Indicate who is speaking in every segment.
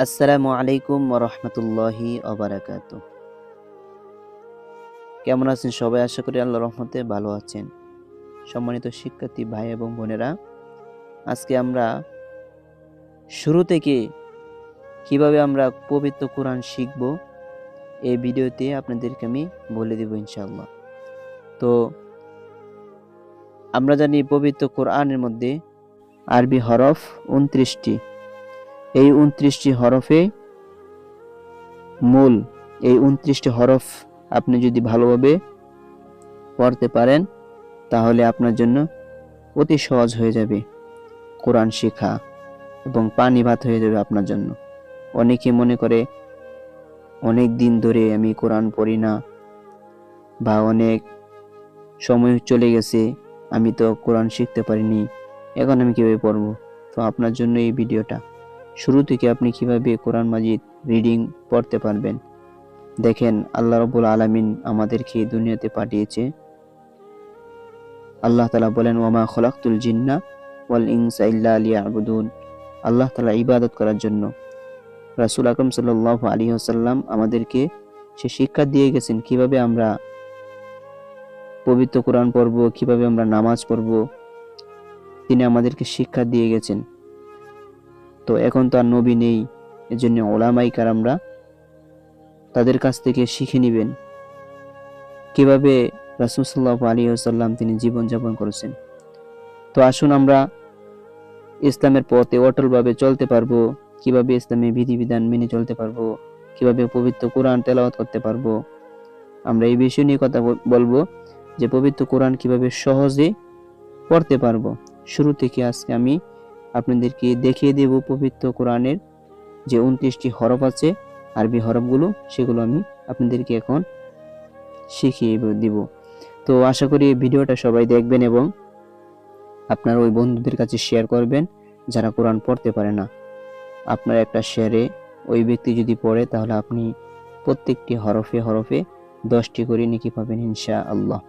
Speaker 1: আসসালামু আলাইকুম ওরহমতুল্লাহি ওবারাকাতু। কেমন আছেন সবাই? আশা করি আল্লাহর রহমতে ভালো আছেন। সম্মানিত শিক্ষার্থী ভাই এবং বোনেরা, আজকে আমরা শুরু থেকে কিভাবে আমরা পবিত্র কোরআন শিখব এই ভিডিওতে আপনাদেরকে আমি বলে দেব ইনশাআল্লাহ। তো আমরা জানি পবিত্র কোরআনের মধ্যে আরবি হরফ 29টি। এই 29টি হরফে মূল। এই 29টি হরফ আপনি যদি ভালোভাবে পড়তে পারেন তাহলে আপনার জন্য অতি সহজ হয়ে যাবে কোরআন শেখা এবং পানি ভাত হয়ে যাবে আপনার জন্য। অনেকে মনে করে অনেক দিন ধরে আমি কোরআন পড়ি না, বা অনেক সময় চলে গেছে, আমি তো কোরআন শিখতে পারিনি, এখন আমি কিভাবে পড়বো? তো আপনার জন্য এই ভিডিওটা। শুরু থেকে আপনি কিভাবে কোরআন মাজিদ রিডিং পড়তে পারবেন। দেখেন, আল্লাহ রাব্বুল আলামিন আমাদেরকে এই দুনিয়াতে পাঠিয়েছে। আল্লাহ তাআলা বলেন, ওয়ামা খলাকতুল জিন্না ওয়াল ইনসা ইল্লা লিয়াবুদুন। আল্লাহ তাআলা ইবাদত করার জন্য। রাসূল আকরাম সাল্লাল্লাহু আলাইহি ওয়াসাল্লাম আমাদেরকে সে শিক্ষা দিয়ে গেছেন কিভাবে আমরা পবিত্র কোরআন পড়ব, কিভাবে আমরা নামাজ পড়ব, তিনি আমাদেরকে শিক্ষা দিয়ে গেছেন। তো এখন তো আর নবী নেই, এজন্য উলামায়ে কেরামরা তাদের কাছ থেকে শিখে নেবেন কিভাবে রাসূল সাল্লাল্লাহু আলাইহি ওয়াসাল্লাম তিনি জীবনযাপন করেছেন। তো আসুন আমরা ইসলামের পথে অটলভাবে চলতে পারবো, কিভাবে ইসলামের বিধিবিধান মেনে চলতে পারবো, কিভাবে পবিত্র কোরআন তেলাওয়াত করতে পারবো, আমরা এই বিষয় নিয়ে কথা বলবো যে পবিত্র কোরআন কিভাবে সহজে পড়তে পারবো। শুরু থেকে আজকে আমি আপনাদেরকে দেখিয়ে দেব পবিত্র কোরআনের যে 29টি হরফ আছে, আরবি হরফগুলো, সেগুলো আমি আপনাদেরকে এখন শিখিয়ে দিব। তো আশা করি এই ভিডিওটা সবাই দেখবেন এবং আপনার ওই বন্ধুদের কাছে শেয়ার করবেন যারা কোরআন পড়তে পারে না। আপনার একটা শেয়ারে ওই ব্যক্তি যদি পড়ে তাহলে আপনি প্রত্যেকটি হরফে হরফে 10টি করে নেকি পাবেন ইনশাআল্লাহ।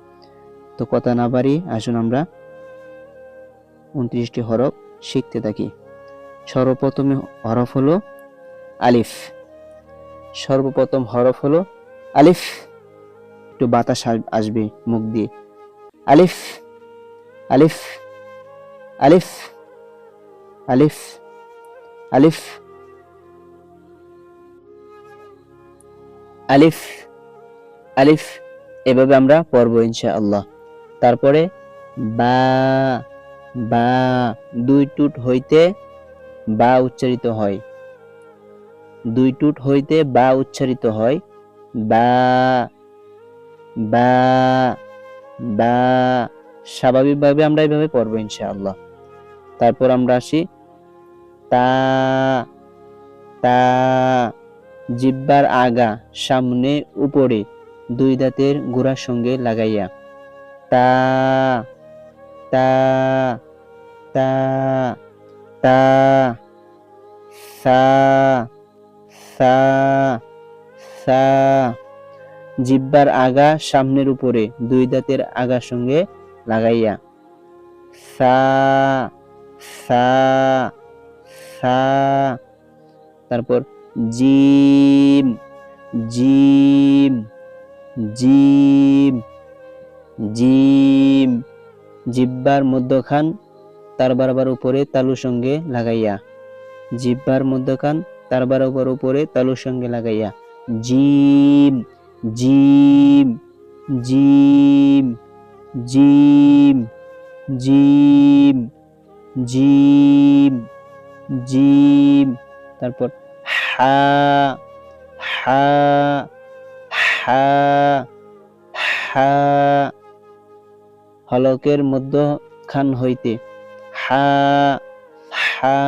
Speaker 1: তো কথা না বাড়ি আসুন আমরা 29টি হরফ শিখতে থাকি। সর্বপ্রথম হরফ হলো আলিফ। সর্বপ্রথম হরফ হলো আলিফ। একটু বাতাস আসবে মুখ দিয়ে। আলিফ, আলিফ, আলিফ, আলিফ, আলিফ, আলিফ, আলিফ, এভাবে আমরা পড়ব ইনশাআল্লাহ। তারপরে বা, বা, দুই টুট হইতে বা উচ্চারিত হয়। দুই টুট হইতে বা উচ্চারিত হয়। বা, বা, বা, স্বাভাবিকভাবে আমরা এইভাবে পড়ব ইনশাআল্লাহ। তারপর আমরা আসি তা, তা, জিহ্বার আগা সামনে উপরে দুই দাঁতের গোড়ার সঙ্গে লাগাইয়া। তা, তা, তা, তা, সা, সা, সা, জিহ্বার আগা সামনের উপরে দুই দাঁতের আগার সঙ্গে লাগাইয়া। সা, সা, সা। তারপর জিম, জিম, জিম, জিম, জিহ্বার মধ্যখান তার বরাবর উপরে তালুর সঙ্গে লাগাইয়া। জিহ্বার মধ্যখান তার বরাবর উপরে তালুর সঙ্গে লাগাইয়া। Gym, gym, gym, gym, gym, gym, gym. তারপর হা, হা, হা, হা, হলকের মধ্যখান হইতে হা, হা,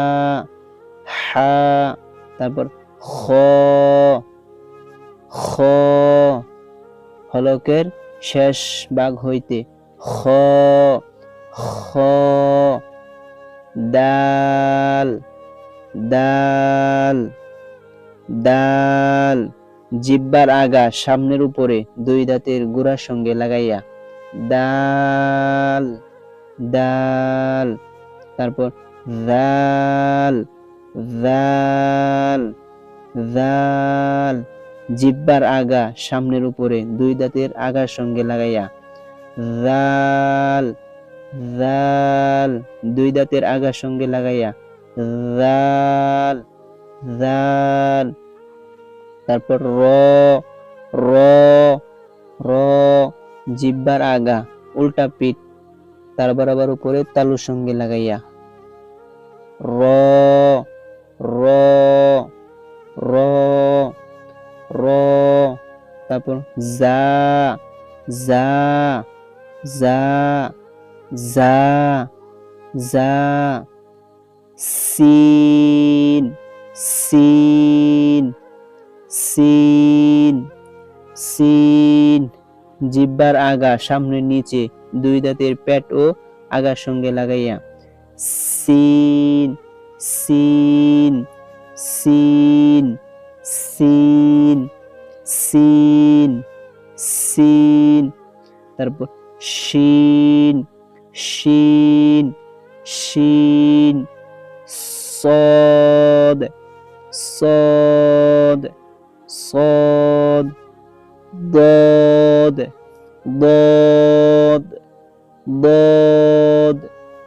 Speaker 1: হা। তারপর খ, খ, হলকের শেষ ভাগ হইতে খ, খ। দাল, দাল, দাল, জিহ্বার আগা সামনের উপরে দুই দাঁতের গোড়ার সঙ্গে লাগাইয়া। দাল, দাল। তারপর জাল, জাল, জাল জিহ্বার আগা সামনের উপরে দুই দাঁতের আগার সঙ্গে লাগাইয়া, জাল জাল দুই দাঁতের আগার সঙ্গে লাগাইয়া, জাল জাল। তারপর র র র জিহ্বার আগা উল্টা পিঠ তার বরাবর উপরে তালুর সঙ্গে লাগাইয়া, র র র র। তারপর জা জা জা জা জা। সিন সিন সিন সিন জিহ্বার আগা সামনের নিচে দুই দাঁতের পেট ও আগার সঙ্গে লাগাইয়া, সিন সিন সিন সিন সিন সিন। তারপর শিন শিন শিন। صاد صاد صاد ضاد ضاد ضاد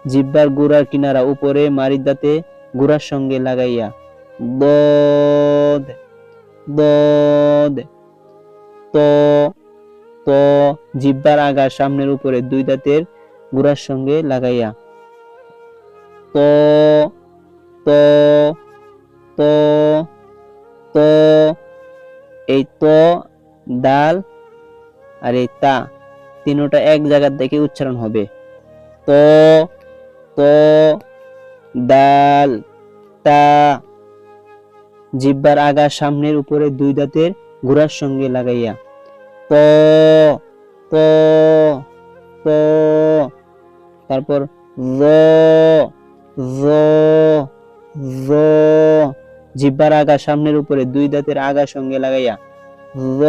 Speaker 1: জিহ্বার গোড়ার কিনারা উপরে মাড়ির দাঁতে গোড়ার সঙ্গে লাগাইয়া, ضاد ضاد ত ত জিহ্বার আগা সামনের উপরে দুই দাঁতের গোড়ার সঙ্গে লাগাইয়া, ত ত ত ত। এই ত দাল আর এই তা তিনটা এক জায়গা থেকে উচ্চারণ হবে, ত ত দাল তা জিহ্বার আগা সামনের উপরে দুই দাঁতের গোড়ার সঙ্গে লাগাইয়া, ত ত ত। তারপর জ জ জ জিহ্বার আগা সামনের উপরে দুই দাঁতের আগার সঙ্গে লাগাইয়া, জ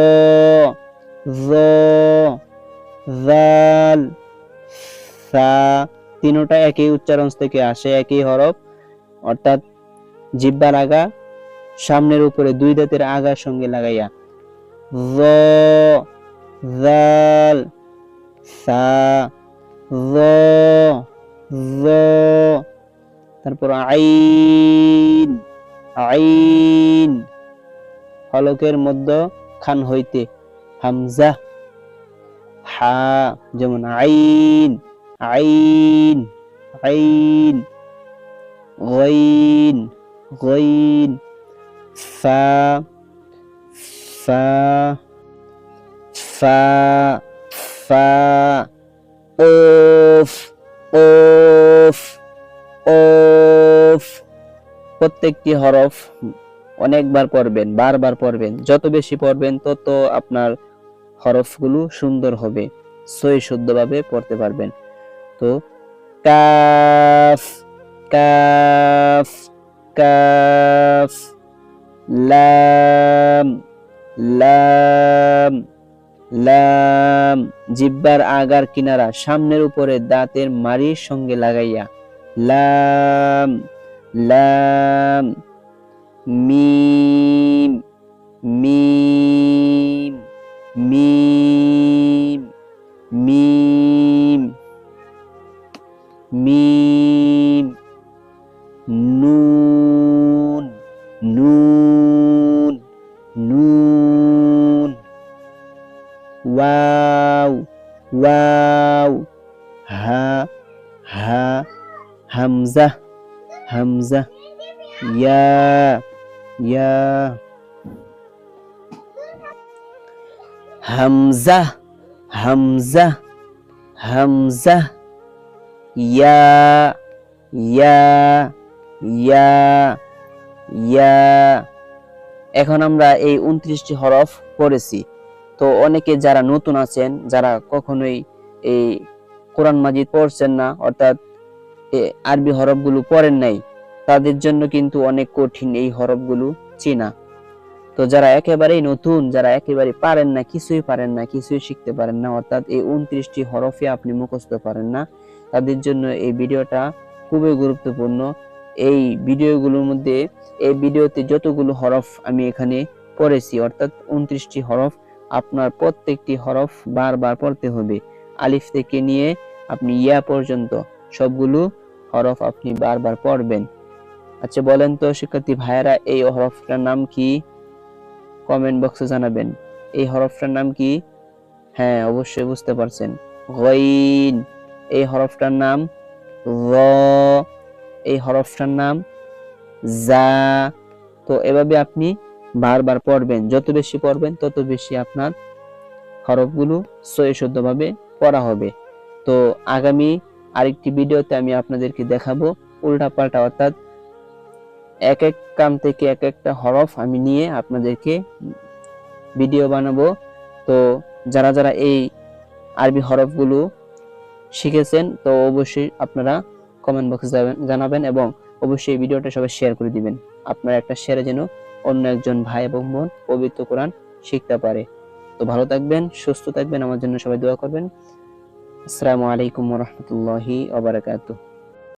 Speaker 1: জ জাল সা তিনটা একই উচ্চারণ থেকে আসে, একই হরফ, অর্থাৎ জিহ্বার আগা সামনের উপরে দুই দাঁতের আগার সঙ্গে লাগাইয়া, জ জাল সা জ জ। তারপর আইন আইন হলকের মধ্য খান হইতে হামজা হা, যেমন আইন আইন আইন। গাইন গাইন ফা ফা ফা ফা। ওফ ওফ ওফ প্রত্যেকটি হরফ অনেকবার পড়বেন, বারবার পড়বেন, যত বেশি পড়বেন তত আপনার হরফগুলো সুন্দর হবে, সহি শুদ্ধভাবে পড়তে পারবেন। তো কাফ কাফ কাফ, লাম লাম লাম জিহ্বার আগার কিনারা সামনের উপরে দাঁতের মাড়ির সঙ্গে লাগাইয়া, লাম লাম। মিম মিম মিম মিম মিম। নুন নুন নুন। Wow wow. হা হা হামজা হামজা। ইয়া ইয়া হামজা হামজা হামজা। ইয়া ইয়া ইয়া ইয়া। এখন আমরা এই 29টি হরফ পড়েছি। তো অনেকে যারা নতুন আছেন, যারা কখনোই এই কোরআন মাজিদ পড়ছেন না, অর্থাৎ আরবি হরফগুলো পড়েন নাই, তাদের জন্য কিন্তু অনেক কঠিন এই হরফগুলো চেনা। তো যারা একেবারেই নতুন, যারা একেবারে পারেন না, কিছুই পারেন না, কিছুই শিখতে পারেন না, অর্থাৎ এই 29টি হরফে আপনি মুখস্থ পারেন না, তাদের জন্য এই ভিডিওটা খুবই গুরুত্বপূর্ণ। এই ভিডিওগুলোর মধ্যে, এই ভিডিওতে যতগুলো হরফ আমি এখানে পড়েছি, অর্থাৎ 29টি হরফ, আপনার প্রত্যেকটি হরফ বারবার পড়তে হবে। আলিফ থেকে নিয়ে আপনি ইয়া পর্যন্ত সবগুলো হরফ আপনি বারবার পড়বেন। আচ্ছা বলেন তো শিক্ষার্থী ভাইয়েরা, এই হরফটার নাম কি? কমেন্ট বক্সে জানাবেন। এই হরফটার নাম কি? হ্যাঁ, অবশ্যই বুঝতে পারছেন, গইন। এই হরফটার নাম র। এই হরফটার নাম জা। তো এভাবে আপনি বারবার পড়বেন, যত বেশি পড়বেন তত বেশি আপনার হরফগুলো সহিষ্ণুভাবে পড়া হবে। তো আগামী আরেকটি ভিডিওতে আমি আপনাদেরকে দেখাবো উল্টাপাল্টা, অর্থাৎ এক এক কাম থেকে এক একটা হরফ আমি নিয়ে আপনাদেরকে ভিডিও বানাবো। তো যারা যারা এই আরবি হরফগুলো শিখেছেন, তো অবশ্যই আপনারা কমেন্ট বক্সে জানাবেন এবং অবশ্যই ভিডিওটা সবাই শেয়ার করে দিবেন। আপনার একটা শেয়ারে যেন অন্য একজন ভাই এবং বোন পবিত্র কোরআন শিখতে পারে। তো ভালো থাকবেন, সুস্থ থাকবেন, আমার জন্য সবাই দোয়া করবেন। আসসালামু আলাইকুম ওয়া রাহমাতুল্লাহি ওয়া বারাকাতুহু।